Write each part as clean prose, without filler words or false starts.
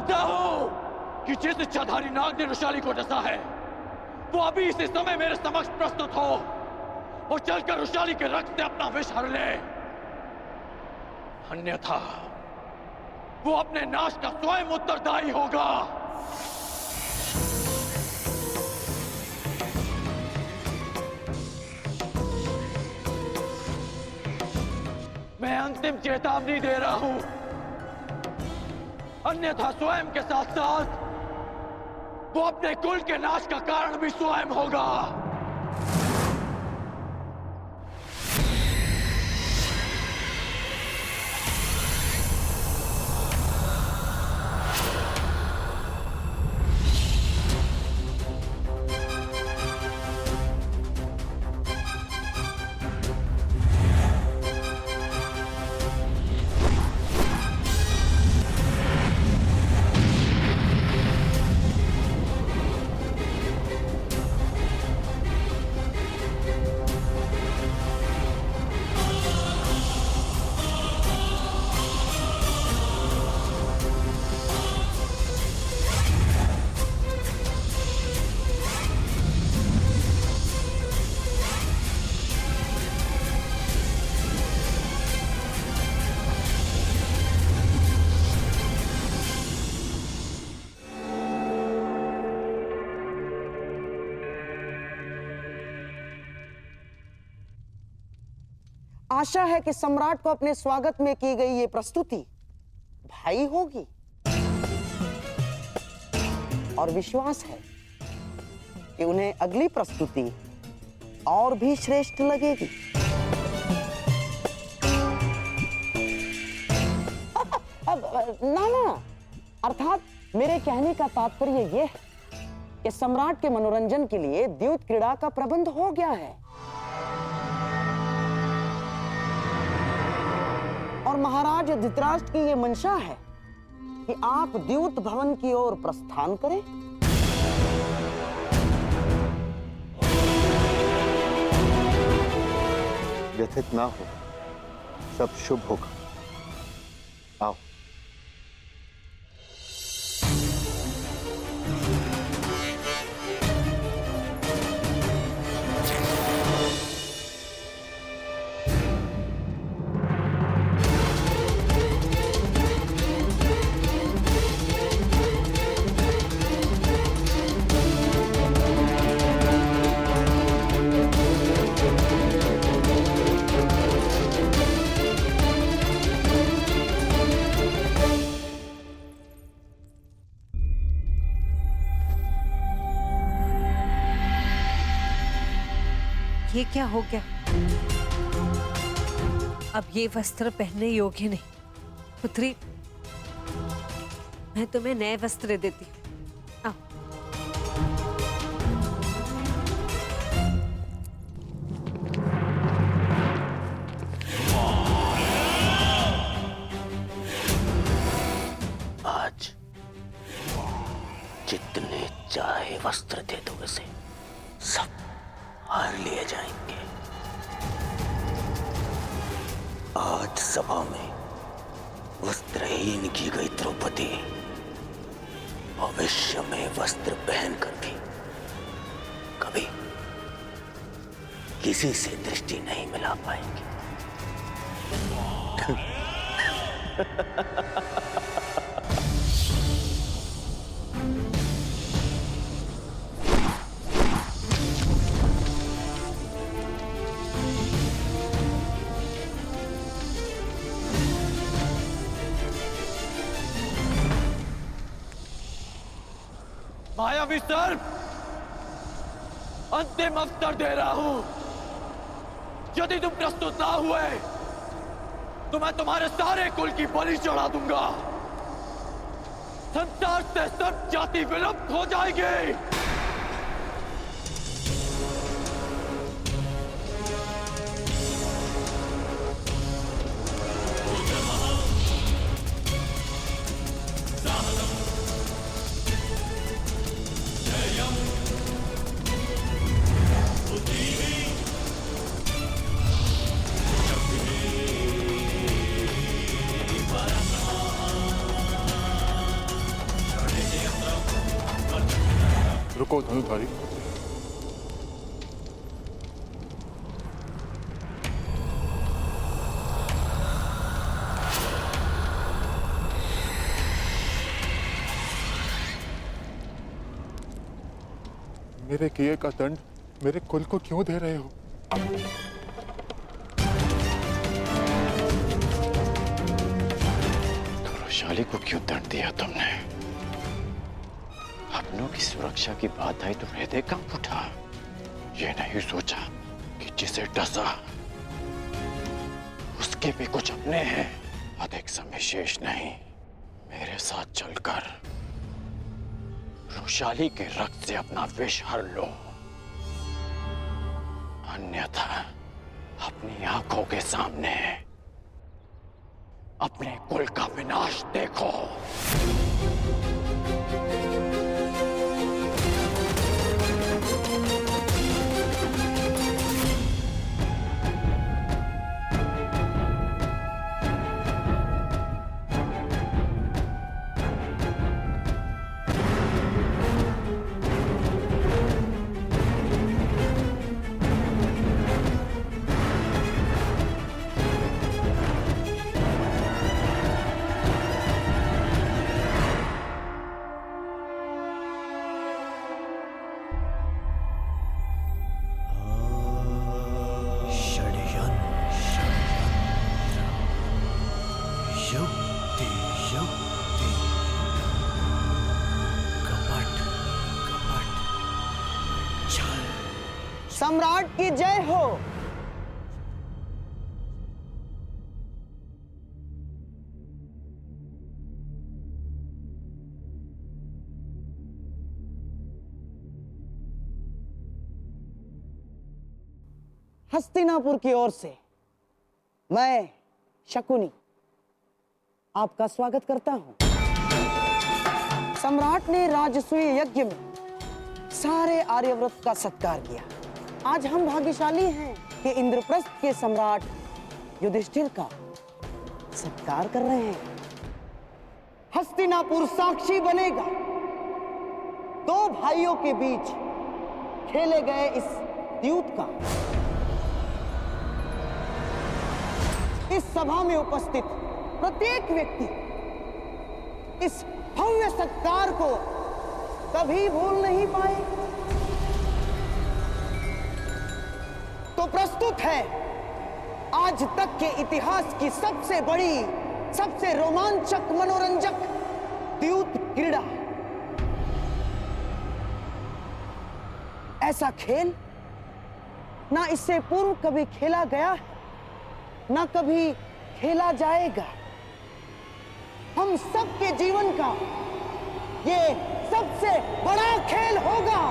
जानता हूं कि जिस इच्छाधारी नाग ने रुशाली को डसा है वो अभी इसी समय मेरे समक्ष प्रस्तुत हो और चलकर रुशाली के रक्त से अपना विष हर ले, अन्यथा वो अपने नाश का स्वयं उत्तरदायी होगा। मैं अंतिम चेतावनी दे रहा हूं, अन्यथा स्वयं के साथ साथ वो अपने कुल के नाश का कारण भी स्वयं होगा। आशा है कि सम्राट को अपने स्वागत में की गई ये प्रस्तुति भाई होगी और विश्वास है कि उन्हें अगली प्रस्तुति और भी श्रेष्ठ लगेगी। ना, अर्थात मेरे कहने का तात्पर्य यह है कि सम्राट के मनोरंजन के लिए द्यूत क्रीड़ा का प्रबंध हो गया है और महाराज धृतराष्ट्र की यह मंशा है कि आप द्यूत भवन की ओर प्रस्थान करें। व्यथित ना हो, सब शुभ होगा। आओ। ये क्या हो गया? अब ये वस्त्र पहनने योग्य नहीं। पुत्री, मैं तुम्हें नए वस्त्र देती हूं। आओ। आज जितने चाहे वस्त्र दे दो, इसे सब हार लिए जाएंगे। आज सभा में वस्त्रहीन की गई द्रौपदी भविष्य में वस्त्र पहनकर भी कभी किसी से दृष्टि नहीं मिला पाएंगे। मायावी सर्प, अंतिम अवसर दे रहा हूं। यदि तुम प्रस्तुत ना हुए तो मैं तुम्हारे सारे कुल की बलि चढ़ा दूंगा। संसार से सब जाति विलुप्त हो जाएगी। रुको धनुधारी। मेरे किए का दंड मेरे कुल को क्यों दे रहे हो? वैशाली को क्यों दंड दिया तुमने? अपनों की सुरक्षा की बात आई तो हृदय कांप उठा। ये नहीं सोचा कि जिसे डसा उसके भी कुछ अपने हैं। अधिक समय शेष नहीं, मेरे साथ चलकर वैशाली के रक्त से अपना विष हर लो, अन्यथा अपनी आंखों के सामने अपने कुल का विनाश देखो। सम्राट की जय हो। हस्तिनापुर की ओर से मैं शकुनी आपका स्वागत करता हूं। सम्राट ने राजसूय यज्ञ में सारे आर्यव्रत का सत्कार किया। आज हम भाग्यशाली हैं कि इंद्रप्रस्थ के सम्राट युधिष्ठिर का सत्कार कर रहे हैं। हस्तिनापुर साक्षी बनेगा दो भाइयों के बीच खेले गए इस द्यूत का। इस सभा में उपस्थित प्रत्येक व्यक्ति इस भव्य सत्कार को कभी भूल नहीं पाए। तो प्रस्तुत है आज तक के इतिहास की सबसे बड़ी, सबसे रोमांचक, मनोरंजक द्यूत क्रीड़ा। ऐसा खेल ना इससे पूर्व कभी खेला गया है, ना कभी खेला जाएगा। हम सबके जीवन का ये सबसे बड़ा खेल होगा।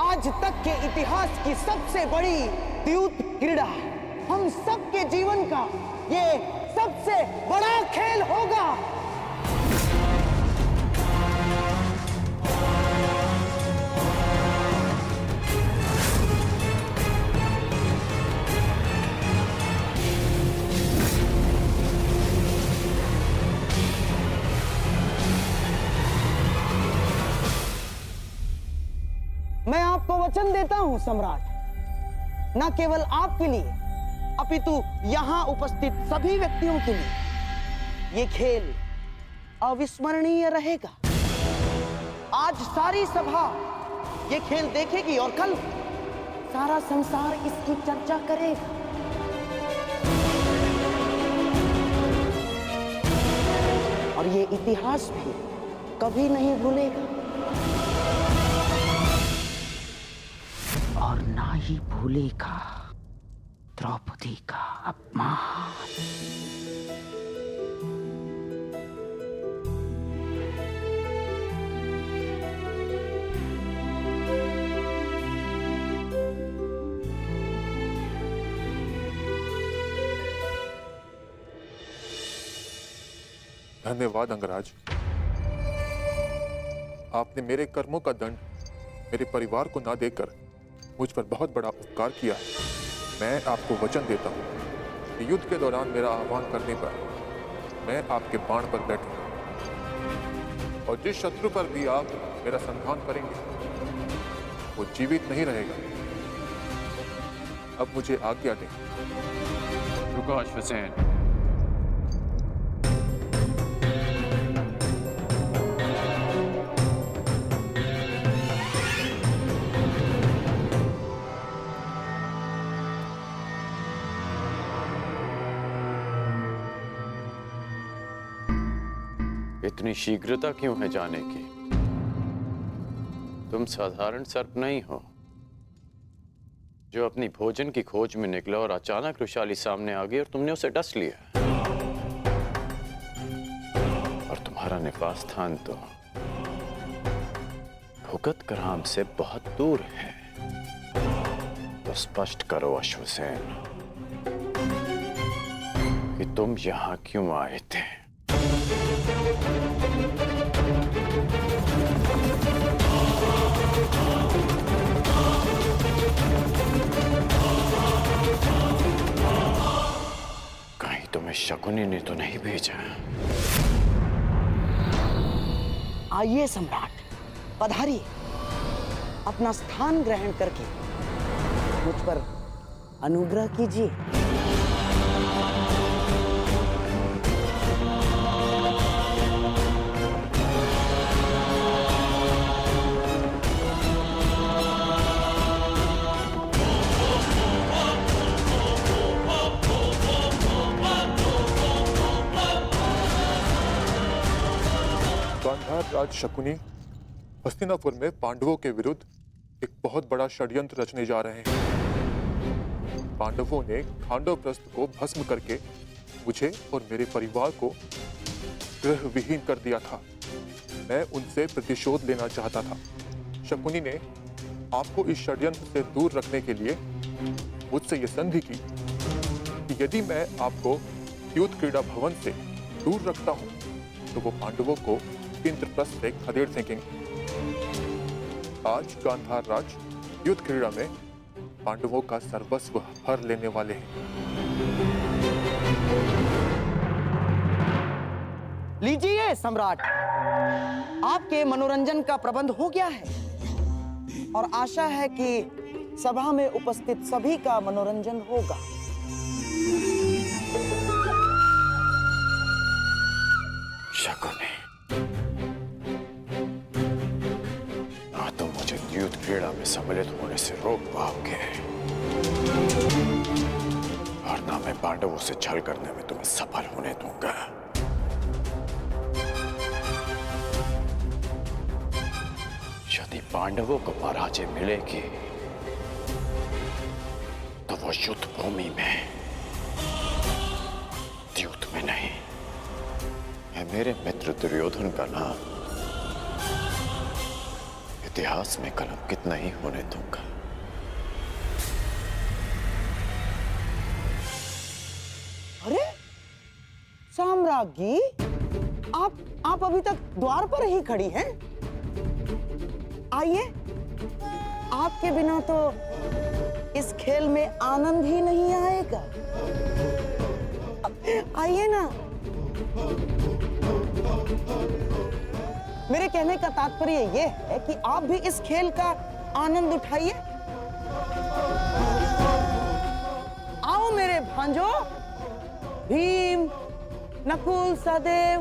आज तक के इतिहास की सबसे बड़ी द्यूत क्रीड़ा, हम सबके जीवन का ये सबसे बड़ा खेल होगा। वचन देता हूं सम्राट, न केवल आपके लिए अपितु यहां उपस्थित सभी व्यक्तियों के लिए ये खेल अविस्मरणीय रहेगा। आज सारी सभा ये खेल देखेगी और कल सारा संसार इसकी चर्चा करेगा। और ये इतिहास भी कभी नहीं भूलेगा और ना ही भूलेगा द्रौपदी का अपमान। धन्यवाद अंगराज। आपने मेरे कर्मों का दंड मेरे परिवार को ना देकर मुझ पर बहुत बड़ा उपकार किया है। मैं आपको वचन देता हूँ कि युद्ध के दौरान मेरा आह्वान करने पर मैं आपके बाण पर बैठूंगा और जिस शत्रु पर भी आप मेरा संधान करेंगे वो जीवित नहीं रहेगा। अब मुझे आज्ञा दें। रुको अश्वसेन, इतनी शीघ्रता क्यों है जाने की? तुम साधारण सर्प नहीं हो जो अपनी भोजन की खोज में निकला और अचानक रुशाली सामने आ गई और तुमने उसे डस लिया। और तुम्हारा निवास स्थान तो भुगत ग्राम से बहुत दूर है। तो स्पष्ट करो अश्वसेन कि तुम यहां क्यों आए थे? कहीं तुम्हें शकुनी ने तो नहीं भेजा? आइए सम्राट, पधारिए, अपना स्थान ग्रहण करके मुझ पर अनुग्रह कीजिए। गांधार राज शकुनी हस्तिनापुर में पांडवों के विरुद्ध एक बहुत बड़ा षड्यंत्र रचने जा रहे हैं। पांडवों ने खांडवप्रस्थ को भस्म करके मुझे और मेरे परिवार को गृह विहीन कर दिया था। मैं उनसे प्रतिशोध लेना चाहता था। शकुनी ने आपको इस षड्यंत्र से दूर रखने के लिए मुझसे यह संधि की कि यदि मैं आपको युद्ध क्रीड़ा भवन से दूर रखता हूं तो वो पांडवों को इंद्रप्रस्थ से खदेड़ फेंकेंगे। आज गांधार राज युद्ध क्रीड़ा में पांडवों का सर्वस्व हर लेने वाले हैं। लीजिए सम्राट, आपके मनोरंजन का प्रबंध हो गया है और आशा है कि सभा में उपस्थित सभी का मनोरंजन होगा। शकुनी, ना तुम मुझे युद्ध क्रीड़ा में सम्मिलित होने से रोक पाओगे और ना मैं पांडवों से छल करने में तुम्हें सफल होने दूंगा। यदि पांडवों को पराजय मिलेगी तो वो युद्ध भूमि में, युद्ध में नहीं। मैं मेरे मित्र दुर्योधन का नाम इतिहास में कलंकित नहीं होने दूंगा। अरे साम्राज्ञी, आप अभी तक द्वार पर ही खड़ी हैं? आइए, आपके बिना तो इस खेल में आनंद ही नहीं आएगा। आइए ना। मेरे कहने का तात्पर्य यह है कि आप भी इस खेल का आनंद उठाइए। आओ मेरे भांजो, भीम, नकुल, सहदेव,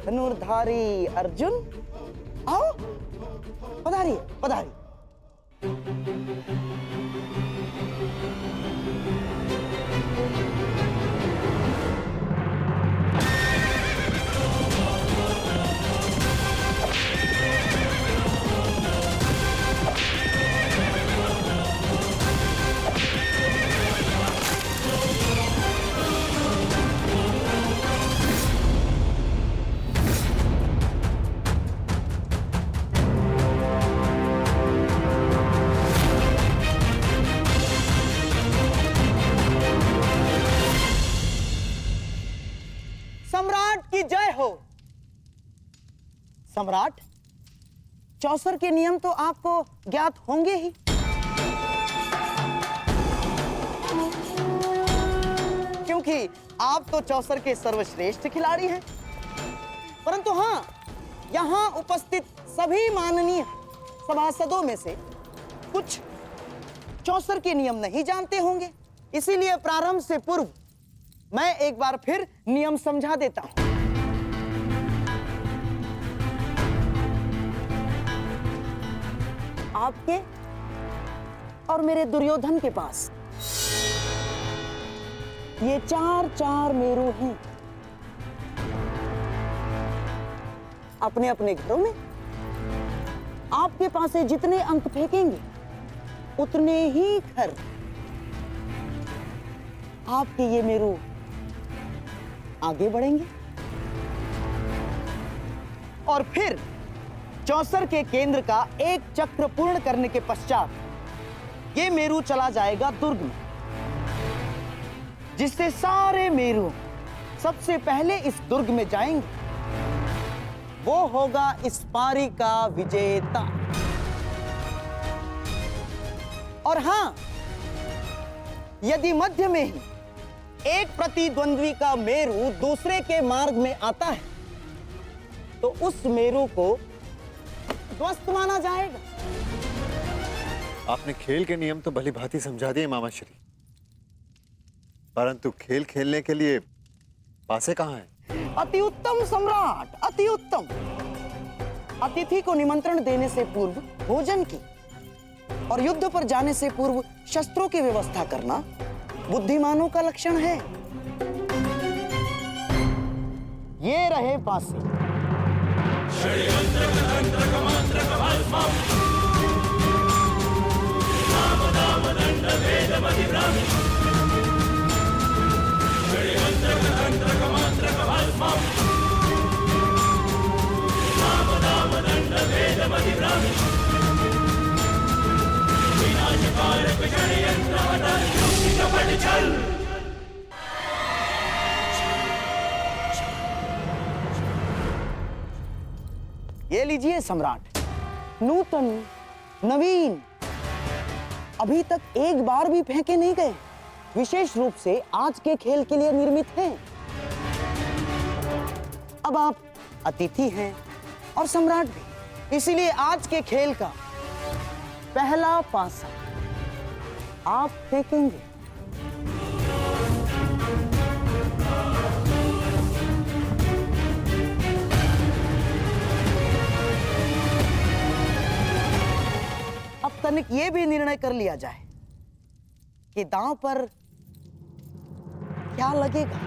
धनुर्धारी अर्जुन, आओ, पधारिए, पधारिए। सम्राट की जय हो। सम्राट, चौसर के नियम तो आपको ज्ञात होंगे ही। क्योंकि आप तो चौसर के सर्वश्रेष्ठ खिलाड़ी हैं। परंतु हां, यहां उपस्थित सभी माननीय सभासदों में से कुछ चौसर के नियम नहीं जानते होंगे। इसीलिए प्रारंभ से पूर्व मैं एक बार फिर नियम समझा देता हूं। आपके और मेरे दुर्योधन के पास ये 4 मेरू हैं। अपने अपने घरों में आपके पास से जितने अंक फेंकेंगे उतने ही घर आपके ये मेरू आगे बढ़ेंगे। और फिर चौसर के केंद्र का एक चक्र पूर्ण करने के पश्चात ये मेरू चला जाएगा दुर्ग में, जिससे सारे मेरू सबसे पहले इस दुर्ग में जाएंगे। वो होगा इस पारी का विजेता। और हां, यदि मध्य में ही एक प्रतिद्वंद्वी का मेरू दूसरे के मार्ग में आता है तो उस मेरू को ध्वस्त माना जाएगा। आपने खेल के नियम तो भली भांति समझा दिए मामा श्री, परंतु खेल खेलने के लिए पासे कहाँ हैं? अति उत्तम सम्राट, अति उत्तम। अतिथि को निमंत्रण देने से पूर्व भोजन की और युद्ध पर जाने से पूर्व शस्त्रों की व्यवस्था करना बुद्धिमानों का लक्षण है। ये रहे पासे। ये लीजिए सम्राट, नूतन, नवीन, अभी तक एक बार भी फेंके नहीं गए, विशेष रूप से आज के खेल के लिए निर्मित हैं। अब आप अतिथि हैं और सम्राट भी, इसीलिए आज के खेल का पहला पासा आप फेंकेंगे। अब तनिक ये भी निर्णय कर लिया जाए कि दांव पर क्या लगेगा।